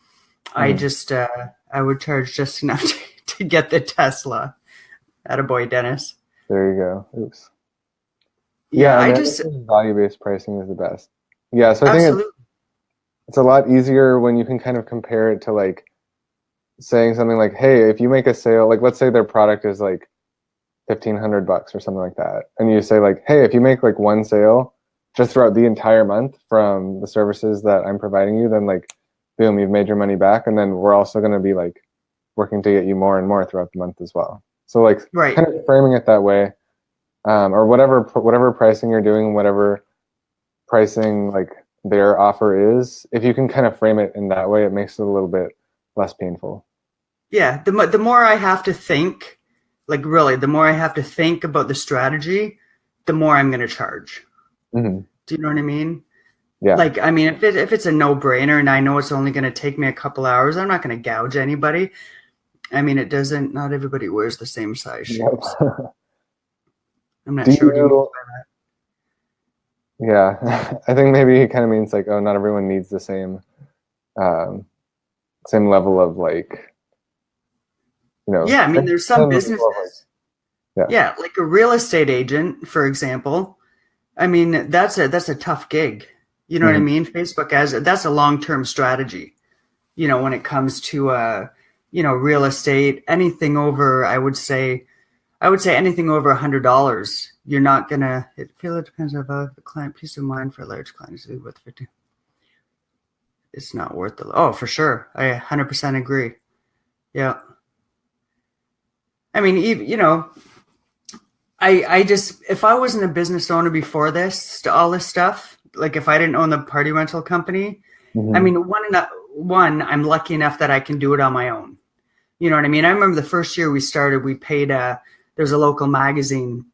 I just, I would charge just enough to get the Tesla. Attaboy, Dennis. There you go. Oops. Yeah, I just value-based pricing is the best. Yeah, so I think it's a lot easier when you can kind of compare it to like saying something like, hey, if you make a sale, like let's say their product is like $1,500 or something like that, and you say like, hey, if you make like one sale just throughout the entire month from the services that I'm providing you, then like boom, you've made your money back, and then we're also going to be like working to get you more and more throughout the month as well. So like kind of framing it that way, or whatever pricing you're doing, whatever pricing like their offer is, if you can kind of frame it in that way, it makes it a little bit less painful. Yeah, the more I have to think, like really, the more I have to think about the strategy, the more I'm going to charge. Mm-hmm. Do you know what I mean? Yeah. Like, I mean, if it's a no-brainer and I know it's only going to take me a couple hours, I'm not going to gouge anybody. I mean, not everybody wears the same size shoes. Yep. I'm not sure what you mean by that. Yeah, I think maybe it kind of means like, oh, not everyone needs the same level of like, you know. Yeah, I mean, there's some businesses. Yeah, like a real estate agent, for example. I mean, that's a tough gig. You know what I mean? Facebook that's a long-term strategy. You know, when it comes to real estate, anything over, I would say anything over $100. You're not gonna. It depends on the client. Peace of mind for a large client is worth 50. It's not worth the. Oh, for sure. I 100% agree. Yeah. I mean, I just, if I wasn't a business owner before this, all this stuff, like if I didn't own the party rental company, I mean, one, I'm lucky enough that I can do it on my own. You know what I mean? I remember the first year we started, we paid there's a local magazine.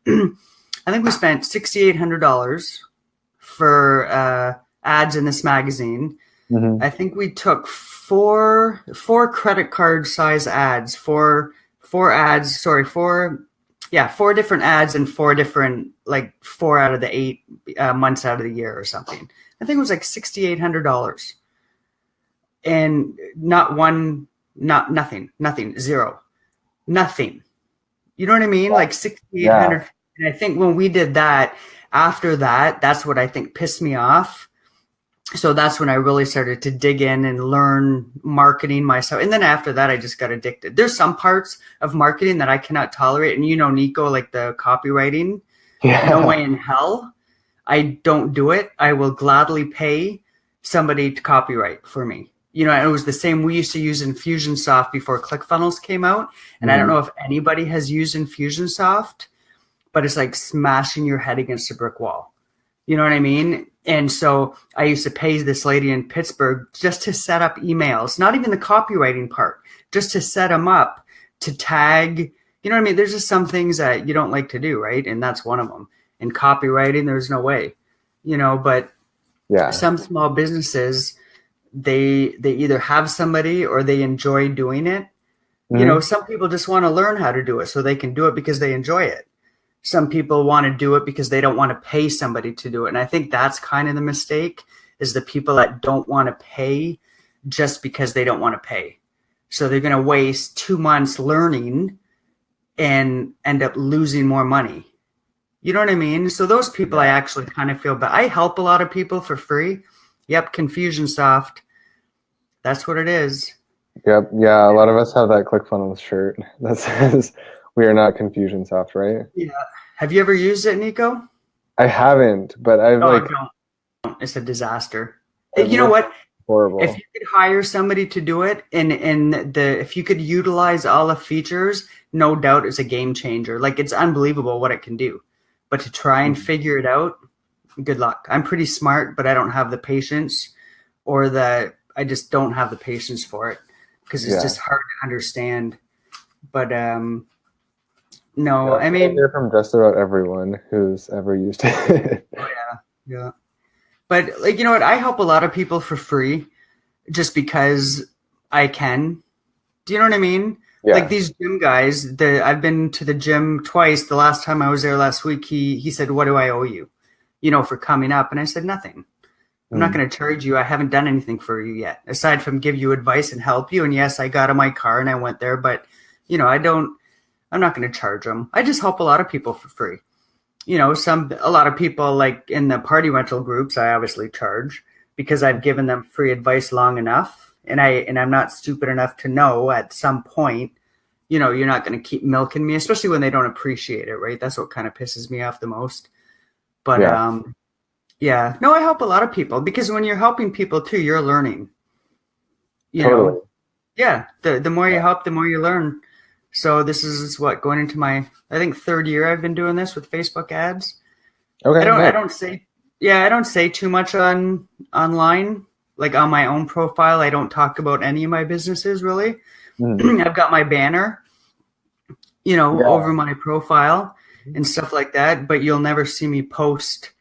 I think we spent $6,800 for ads in this magazine. I think we took four credit card size ads, four different ads and 4 different, like 4 out of the 8 months out of the year or something. I think it was like $6,800, and nothing, zero, nothing. You know what I mean? Like 6,800. Yeah. And I think when we did that, after that, that's what I think pissed me off. So that's when I really started to dig in and learn marketing myself. And then after that, I just got addicted. There's some parts of marketing that I cannot tolerate. And Nico, like the copywriting, no way in hell. I don't do it. I will gladly pay somebody to copyright for me. It was the same. We used to use Infusionsoft before ClickFunnels came out. And I don't know if anybody has used Infusionsoft, but it's like smashing your head against a brick wall. You know what I mean? And so I used to pay this lady in Pittsburgh just to set up emails, not even the copywriting part, just to set them up, to tag. You know what I mean? There's just some things that you don't like to do, right? And that's one of them. In copywriting, there's no way, but some small businesses, they either have somebody or they enjoy doing it. Mm-hmm. You know, some people just want to learn how to do it so they can do it because they enjoy it. Some people want to do it because they don't want to pay somebody to do it. And I think that's kind of the mistake, is the people that don't want to pay just because they don't want to pay. So they're going to waste 2 months learning and end up losing more money. You know what I mean? So those people, I actually kind of feel bad. I help a lot of people for free. Yep, Confusionsoft. That's what it is. Yep. Yeah, a lot of us have that ClickFunnels shirt that says we are not Confusionsoft, right? Yeah. Have you ever used it, Nico? I haven't, but I've don't. It's a disaster. You know what? Horrible. If you could hire somebody to do it, and if you could utilize all the features, no doubt it's a game changer. Like, it's unbelievable what it can do. But to try and figure it out, good luck. I'm pretty smart, but I don't have the patience, I just don't have the patience for it, because it's just hard to understand. But no, I mean, I hear from just about everyone who's ever used it. Oh, yeah. But, like, you know what? I help a lot of people for free just because I can. Do you know what I mean? Yeah. Like, these gym guys, I've been to the gym twice. The last time I was there last week, he said, "What do I owe you, for coming up?" And I said, "Nothing. I'm not going to charge you. I haven't done anything for you yet, aside from give you advice and help you. And yes, I got in my car and I went there, but, I'm not going to charge them. I just help a lot of people for free. A lot of people, like in the party rental groups, I obviously charge because I've given them free advice long enough. And I'm not stupid enough to know at some point, you're not going to keep milking me, especially when they don't appreciate it, right? That's what kind of pisses me off the most. But, no, I help a lot of people, because when you're helping people too, you're learning, Totally. Yeah. The more you help, the more you learn. So this is going into my, I think, 3rd year I've been doing this with Facebook ads. Okay. I don't say too much online, like on my own profile. I don't talk about any of my businesses really. Mm-hmm. I've got my banner, over my profile and stuff like that, but you'll never see me post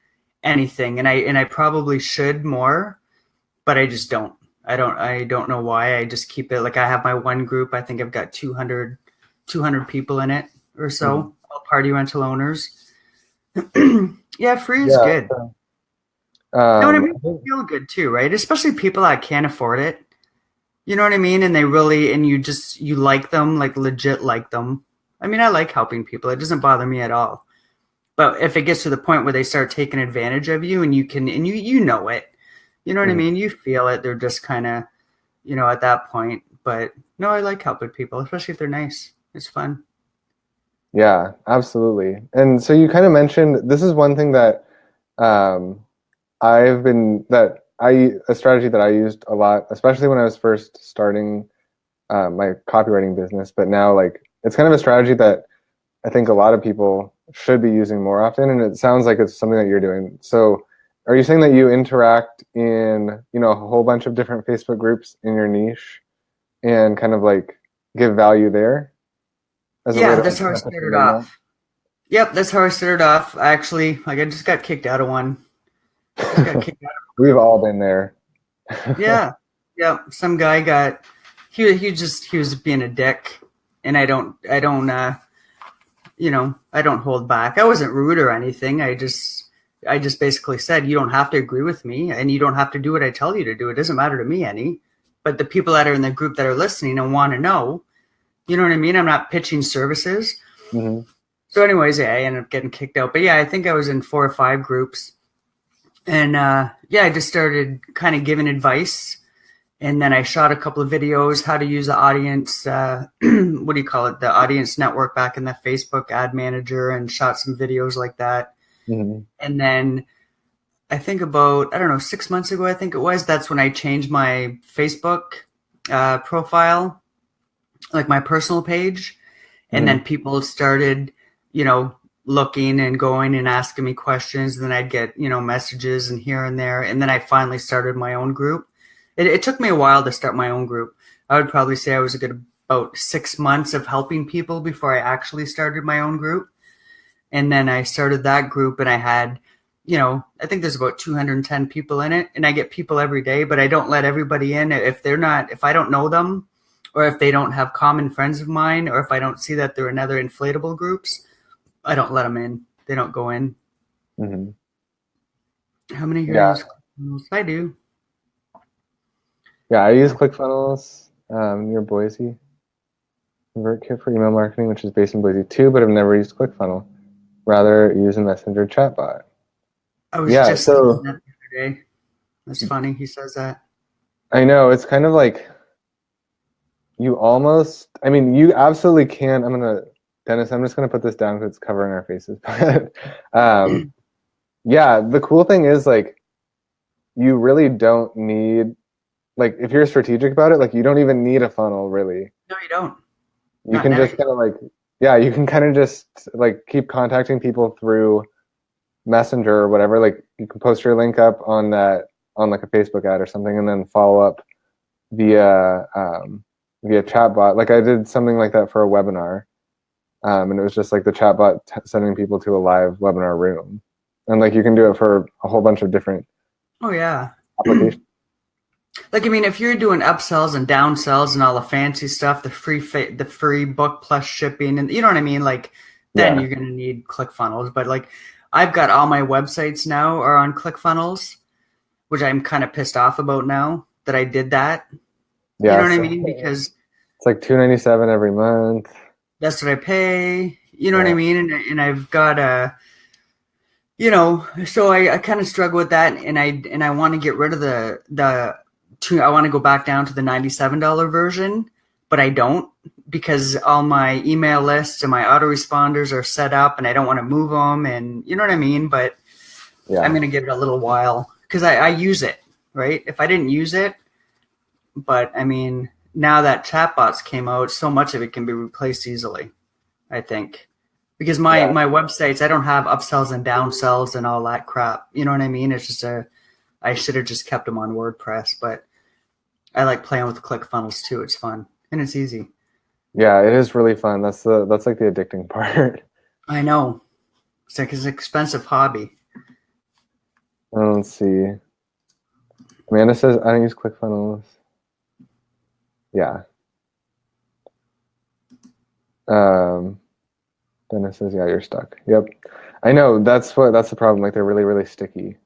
anything. And I probably should more, but I just don't. I don't know why. I just keep it, like, I have my one group. I think I've got 200 people in it or so, all party rental owners. Yeah, free is good. You know what I mean? They feel good too, right? Especially people that can't afford it. You know what I mean? And you like them, like legit like them. I mean, I like helping people. It doesn't bother me at all. But if it gets to the point where they start taking advantage of you, and you know it, you know what I mean? You feel it. They're just kind of, at that point. But no, I like helping people, especially if they're nice. It's fun. Yeah, absolutely. And so you kind of mentioned, this is one thing that a strategy that I used a lot, especially when I was first starting my copywriting business. But now, like, it's kind of a strategy that I think a lot of people should be using more often. And it sounds like it's something that you're doing. So are you saying that you interact in, a whole bunch of different Facebook groups in your niche and kind of like give value there? That's how I started off. Yep, that's how I started off. Actually, I just got kicked out of one. We've all been there. Yeah. Some guy he was being a dick, and I don't hold back. I wasn't rude or anything. I just basically said, you don't have to agree with me, and you don't have to do what I tell you to do. It doesn't matter to me any. But the people that are in the group that are listening and want to know, you know what I mean? I'm not pitching services. Mm-hmm. So anyways, I ended up getting kicked out. But yeah, I think I was in 4 or 5 groups. And I just started kind of giving advice. And then I shot a couple of videos, how to use the audience, the audience network back in the Facebook ad manager, and shot some videos like that. Mm-hmm. And then I think about, 6 months ago, I think it was, that's when I changed my Facebook profile, like my personal page. And then people started, looking and going and asking me questions. And then I'd get, messages and here and there. And then I finally started my own group. It took me a while to start my own group. I would probably say I was about 6 months of helping people before I actually started my own group. And then I started that group, and I had I think there's about 210 people in it, and I get people every day, but I don't let everybody in if I don't know them, or if they don't have common friends of mine, or if I don't see that they're in other inflatable groups, I don't let them in. They don't go in. Mm-hmm. How many here Yeah. use ClickFunnels? I do. Yeah, I use ClickFunnels near Boise. ConvertKit for email marketing, which is based in Boise too, but I've never used ClickFunnels. Rather, use a messenger chatbot. I was just thinking that the other day. That's funny. He says that. I know. It's kind of like you absolutely can. Dennis, I'm just going to put this down because it's covering our faces. Yeah, the cool thing is like you really don't need, like if you're strategic about it, like you don't even need a funnel really. No, you don't. You can just kind of like, yeah, you can kind of just like keep contacting people through Messenger or whatever. Like you can post your link up on like a Facebook ad or something, and then follow up via chatbot. Like I did something like that for a webinar, and it was just like the chatbot sending people to a live webinar room, and like you can do it for a whole bunch of different applications. Like, I mean, if you're doing upsells and downsells and all the fancy stuff, the free book plus shipping, and you know what I mean, like then you're gonna need ClickFunnels. But like, I've got all my websites now are on ClickFunnels, which I'm kind of pissed off about now that I did that. Yeah, you know what I mean? Because it's like $297 every month. That's what I pay. You know what I mean? And I've got so I kind of struggle with that, and I want to get rid of I want to go back down to the $97 version, but I don't, because all my email lists and my autoresponders are set up, and I don't want to move them, and you know what I mean? But I'm going to give it a little while because I use it, right? If I didn't use it, but I mean, now that chatbots came out, so much of it can be replaced easily, I think. Because my websites, I don't have upsells and downsells and all that crap. You know what I mean? It's just I should have just kept them on WordPress, but I like playing with ClickFunnels too. It's fun and it's easy. Yeah, it is really fun. That's like the addicting part. I know. It's like it's an expensive hobby. Let's see. Amanda says I don't use ClickFunnels. Yeah. Dennis says, yeah, you're stuck. Yep. I know, that's the problem. Like they're really, really sticky.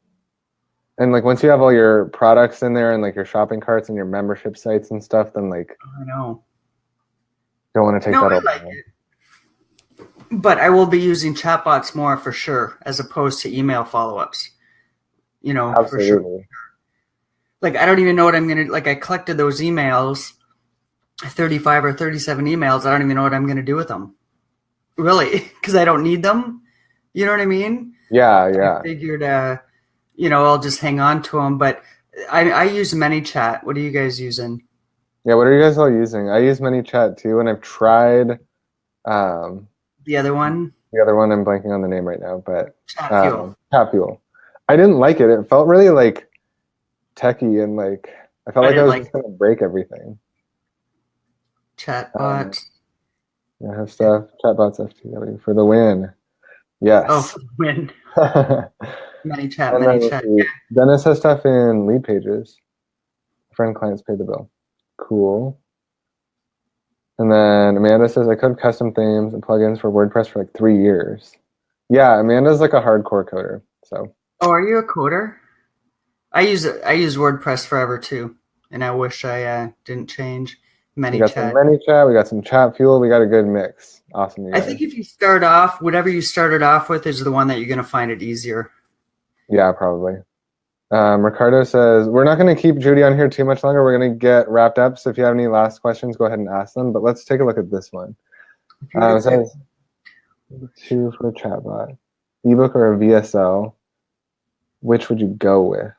And like once you have all your products in there and like your shopping carts and your membership sites and stuff, then like I know. Don't want to take that like it. But I will be using chatbots more for sure, as opposed to email follow-ups. Absolutely. For sure. Like I don't even know what I'm gonna like. I collected those emails, 35 or 37 emails. I don't even know what I'm gonna do with them. Really, because I don't need them. You know what I mean? Yeah. I figured, I'll just hang on to them. But I use ManyChat. What are you guys using? Yeah, what are you guys all using? I use ManyChat too, and I've tried the other one. The other one, I'm blanking on the name right now, but Chatfuel. I didn't like it. It felt really like techie, and like I felt like I was just gonna break everything. Chatbot. I have stuff. Chatbots FTW for the win. Yes. Oh, for the win. ManyChat. Dennis has stuff in lead pages. Friend clients pay the bill. Cool. And then Amanda says, I code custom themes and plugins for WordPress for like 3 years. Yeah, Amanda's like a hardcore coder. So. Oh, are you a coder? I use WordPress forever too, and I wish I didn't change. We got some ManyChat, we got some Chatfuel, we got a good mix. Awesome. I think if you start off, whatever you started off with is the one that you're going to find it easier. Yeah, probably. Ricardo says, we're not going to keep Judy on here too much longer. We're going to get wrapped up. So if you have any last questions, go ahead and ask them. But let's take a look at this one. It says, choose for a chatbot. Ebook or a VSL? Which would you go with?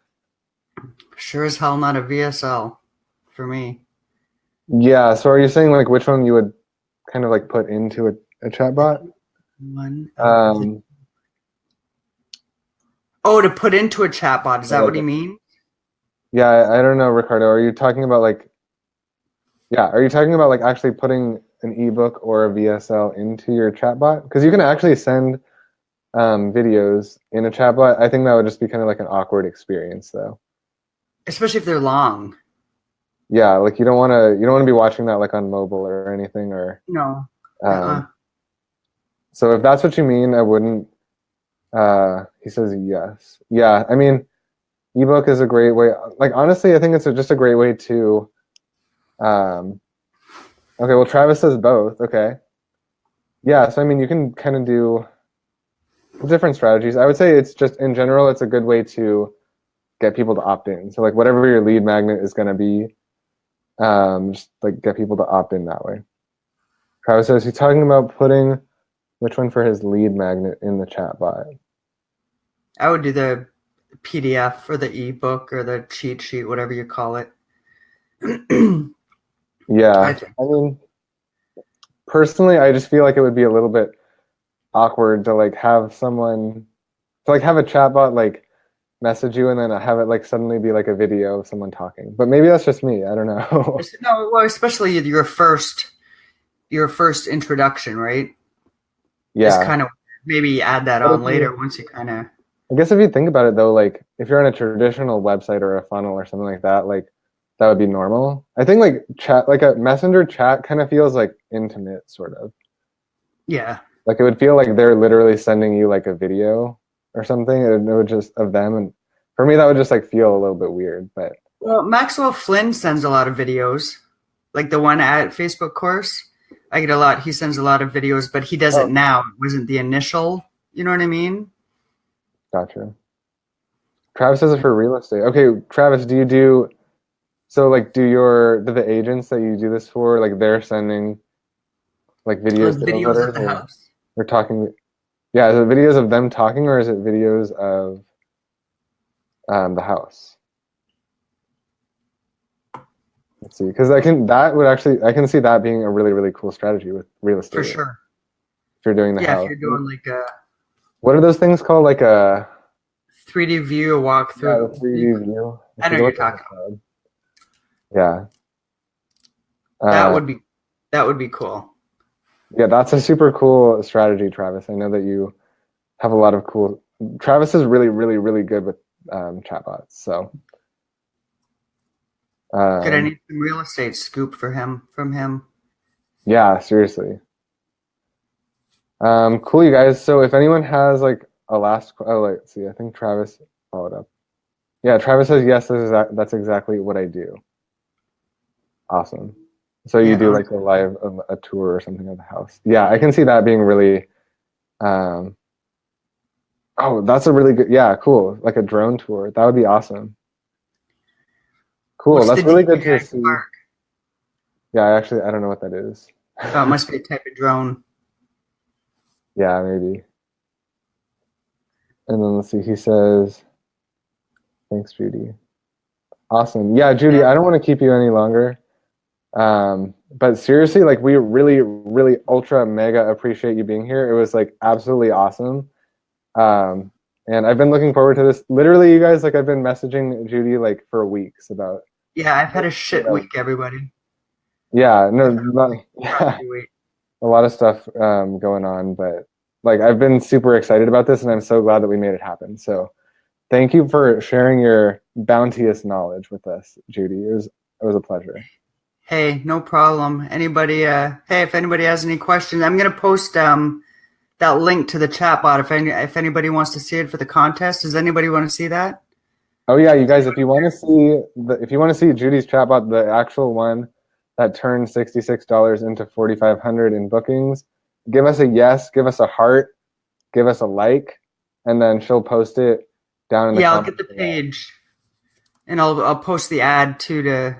Sure as hell not a VSL for me. Yeah, so are you saying like which one you would kind of like put into a chatbot? To put into a chatbot. Is that what you mean? Yeah, I don't know, Ricardo. Are you talking about like actually putting an ebook or a VSL into your chatbot? Because you can actually send videos in a chatbot, I think that would just be kind of like an awkward experience, though. Especially if they're long. Yeah, like you don't want to be watching that like on mobile or anything, or No. um, so if that's what you mean, I wouldn't. He says yes. Yeah, I mean, ebook is a great way. Like honestly, I think it's just a great way to. Um, okay, well, Travis says both. Okay, yeah. So I mean, you can kind of do different strategies. I would say it's just in general, it's a good way to get people to opt in. So like whatever your lead magnet is going to be, just like get people to opt in that way. Travis says he's talking about putting which one for his lead magnet in the chat bot. I would do the PDF or the ebook or the cheat sheet, whatever you call it. Yeah, I mean, personally, I just feel like it would be a little bit awkward to like have someone to like have a chatbot like message you and then have it like suddenly be like a video of someone talking. But maybe that's just me. I don't know. No, well, especially your first introduction, right? Yeah. It's kind of maybe add that on later once you kind of. I guess if you think about it though, like if you're on a traditional website or a funnel or something like that would be normal. I think like chat, like a messenger chat kind of feels like intimate sort of. Yeah. Like it would feel like they're literally sending you like a video or something. It would just of them, and for me that would just like feel a little bit weird. But well, Maxwell Flynn sends a lot of videos, like the one at Facebook course. I get a lot. He sends a lot of videos, but he does it now. It wasn't the initial. You know what I mean? Gotcha. Travis does it for real estate. Okay, Travis, do you do so? Like, do the agents that you do this for like they're sending like videos of the house? They're talking. Yeah, is it videos of them talking or is it videos of the house? Let's see, because I can see that being a really, really cool strategy with real estate. For sure. If you're doing the house. Yeah, if you're doing like a. What are those things called? Like a 3D view, a walkthrough. Yeah, 3D view. I know you're talking about. Yeah. That would be cool. Yeah, that's a super cool strategy, Travis. I know that you have a lot of cool. Travis is really, really, really good with chatbots. So. Could I need some real estate scoop from him? Yeah, seriously. Cool, you guys. So if anyone has like a last, let's see. I think Travis followed up. Yeah, Travis says yes. That's exactly what I do. Awesome. So you do like a tour or something of the house. Yeah, I can see that being really. Oh, that's a really good. Yeah, cool. Like a drone tour. That would be awesome. Cool. That's really good to see. Mark? Yeah, I don't know what that is. Oh, it must be a type of drone. Yeah, maybe. And then let's see. He says, "Thanks, Judy." Awesome. Yeah, Judy. I don't want to keep you any longer. But seriously, like we really, really ultra mega appreciate you being here. It was like absolutely awesome. And I've been looking forward to this. Literally, you guys, like I've been messaging Judy like for weeks about. Yeah, I've had a shit week, everybody. Yeah, no, yeah, a lot of stuff going on, but like I've been super excited about this, and I'm so glad that we made it happen. So, thank you for sharing your bounteous knowledge with us, Judy. It was a pleasure. Hey, no problem. Anybody? Hey, if anybody has any questions, I'm gonna post that link to the chatbot. If anybody wants to see it for the contest, does anybody want to see that? Oh yeah, you guys, if you want to see Judy's chatbot, the actual one that turned $66 into $4,500 in bookings, give us a yes, give us a heart, give us a like, and then she'll post it down in the comments. I'll get the page, and I'll post the ad to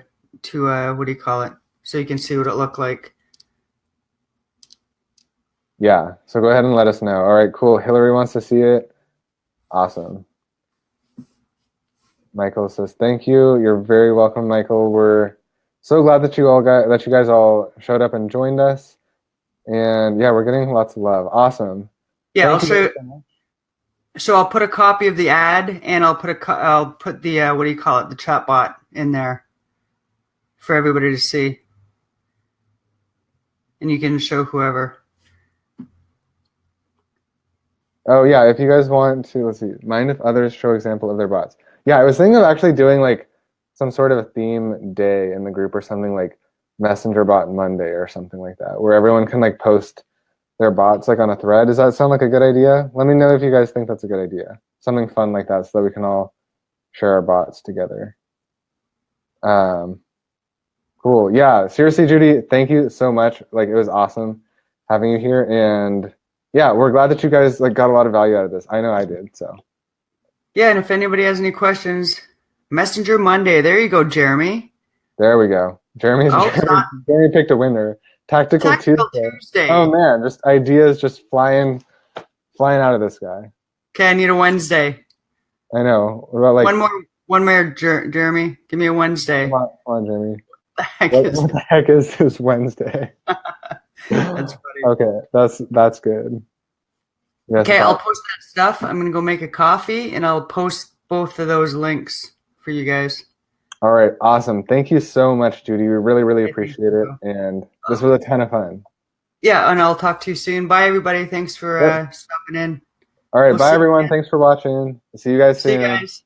what do you call it, so you can see what it looked like. Yeah, so go ahead and let us know. All right, cool. Hillary wants to see it. Awesome. Michael says thank you. You're very welcome, Michael. We're so glad that you guys all showed up and joined us. And yeah, we're getting lots of love. Awesome. Yeah, I'll show you. So I'll put a copy of the ad, and I'll put the what do you call it, the chatbot in there for everybody to see, and you can show whoever. Oh yeah, if you guys want to, let's see, mind if others show example of their bots. Yeah, I was thinking of actually doing like some sort of a theme day in the group or something like Messenger Bot Monday or something like that, where everyone can like post their bots like on a thread. Does that sound like a good idea? Let me know if you guys think that's a good idea. Something fun like that so that we can all share our bots together. Cool. Yeah, seriously, Judy, thank you so much. Like it was awesome having you here, and yeah, we're glad that you guys like got a lot of value out of this. I know I did. So Yeah, and if anybody has any questions, Messenger Monday. There you go, Jeremy. there we go. Jeremy picked a winner. Tactical Tuesday. Oh man, just ideas just flying out of this guy. Okay, I need a Wednesday. I know. What about like one more, Jeremy. Give me a Wednesday. Come on, Jeremy. What the heck is this Wednesday? That's funny. Okay, that's good. Yes, okay, I'll post that stuff. I'm gonna go make a coffee, and I'll post both of those links for you guys. All right, awesome. Thank you so much, Judy. We really, really appreciate it, and this was a ton of fun. Yeah, and I'll talk to you soon. Bye, everybody. Thanks for stopping in. All right, bye, everyone. Thanks for watching. See you guys soon. See you guys.